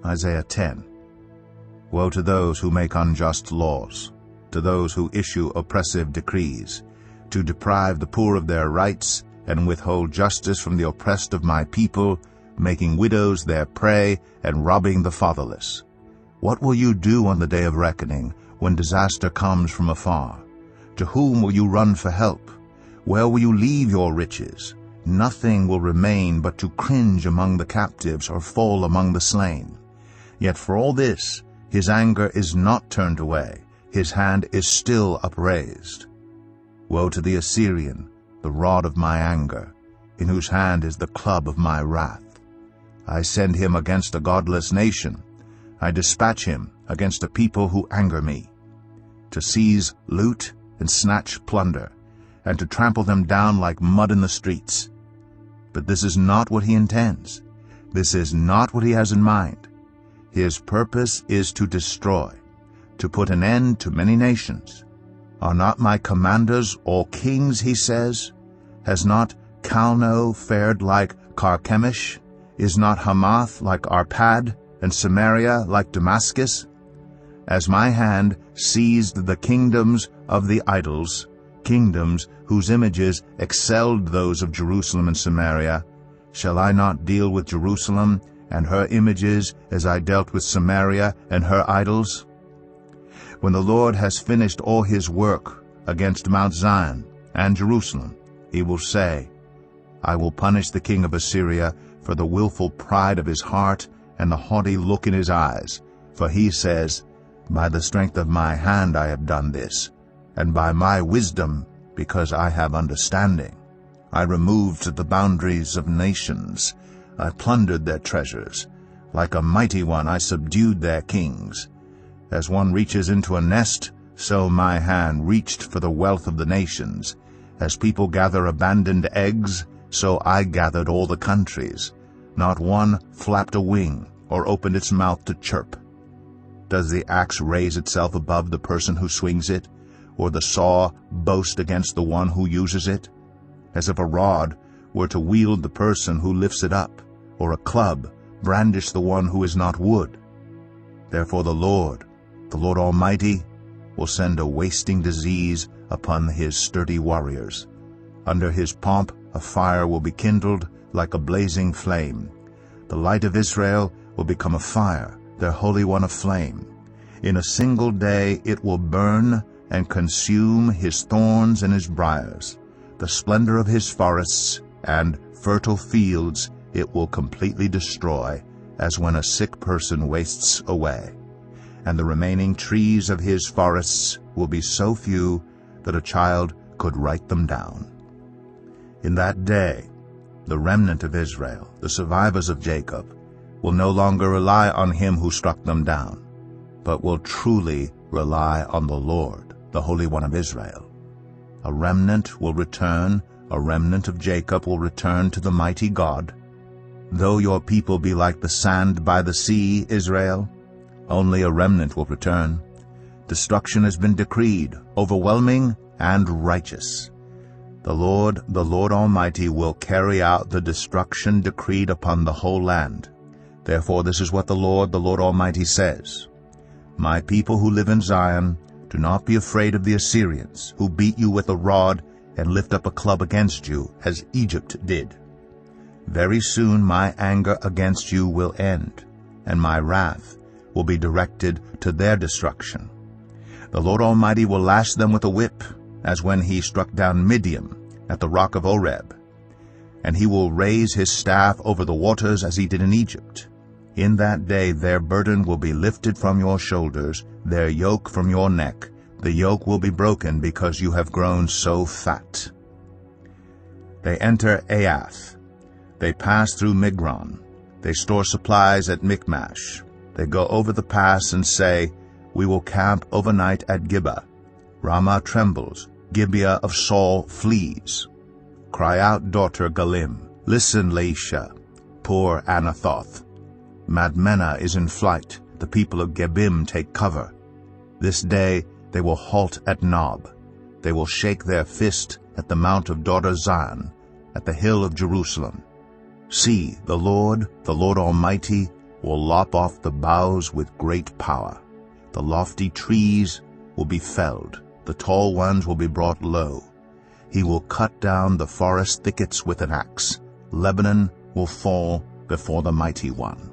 Isaiah 10. Woe to those who make unjust laws, to those who issue oppressive decrees, to deprive the poor of their rights and withhold justice from the oppressed of my people, making widows their prey and robbing the fatherless. What will you do on the day of reckoning, when disaster comes from afar? To whom will you run for help? Where will you leave your riches? Nothing will remain but to cringe among the captives or fall among the slain. Yet for all this, his anger is not turned away, his hand is still upraised. Woe to the Assyrian, the rod of my anger, in whose hand is the club of my wrath. I send him against a godless nation. I dispatch him against a people who anger me, to seize loot and snatch plunder, and to trample them down like mud in the streets. But this is not what he intends. This is not what he has in mind. His purpose is to destroy, to put an end to many nations. Are not my commanders all kings, he says? Has not Calno fared like Carchemish? Is not Hamath like Arpad, and Samaria like Damascus? As my hand seized the kingdoms of the idols, kingdoms whose images excelled those of Jerusalem and Samaria, shall I not deal with Jerusalem and her images as I dealt with Samaria and her idols? When the Lord has finished all his work against Mount Zion and Jerusalem, he will say, I will punish the king of Assyria for the willful pride of his heart and the haughty look in his eyes. For he says, By the strength of my hand I have done this, and by my wisdom, because I have understanding. I removed the boundaries of nations. I plundered their treasures. Like a mighty one I subdued their kings. As one reaches into a nest, so my hand reached for the wealth of the nations. As people gather abandoned eggs, so I gathered all the countries. Not one flapped a wing or opened its mouth to chirp. Does the axe raise itself above the person who swings it, or the saw boast against the one who uses it? As if a rod were to wield the person who lifts it up, or a club brandish the one who is not wood. Therefore the Lord Almighty, will send a wasting disease upon his sturdy warriors. Under his pomp a fire will be kindled like a blazing flame. The light of Israel will become a fire, their Holy One a flame. In a single day it will burn and consume his thorns and his briars. The splendor of his forests and fertile fields it will completely destroy, as when a sick person wastes away. And the remaining trees of his forests will be so few that a child could write them down. In that day, the remnant of Israel, the survivors of Jacob, will no longer rely on him who struck them down, but will truly rely on the Lord, the Holy One of Israel. A remnant will return, a remnant of Jacob will return to the mighty God. Though your people be like the sand by the sea, Israel, only a remnant will return. Destruction has been decreed, overwhelming and righteous. The Lord Almighty will carry out the destruction decreed upon the whole land. Therefore this is what the Lord Almighty says. My people who live in Zion, do not be afraid of the Assyrians, who beat you with a rod and lift up a club against you, as Egypt did. Very soon my anger against you will end, and my wrath will be directed to their destruction. The Lord Almighty will lash them with a whip, as when he struck down Midian at the rock of Oreb. And he will raise his staff over the waters as he did in Egypt. In that day their burden will be lifted from your shoulders, their yoke from your neck. The yoke will be broken because you have grown so fat. They enter Aiath. They pass through Migron. They store supplies at Michmash. They go over the pass and say, We will camp overnight at Gibeah. Ramah trembles, Gibeah of Saul flees. Cry out, daughter Galim. Listen, Laisha, poor Anathoth. Madmenah is in flight. The people of Gebim take cover. This day they will halt at Nob. They will shake their fist at the mount of daughter Zion, at the hill of Jerusalem. See, the Lord Almighty, will lop off the boughs with great power. The lofty trees will be felled, the tall ones will be brought low. He will cut down the forest thickets with an axe. Lebanon will fall before the mighty one.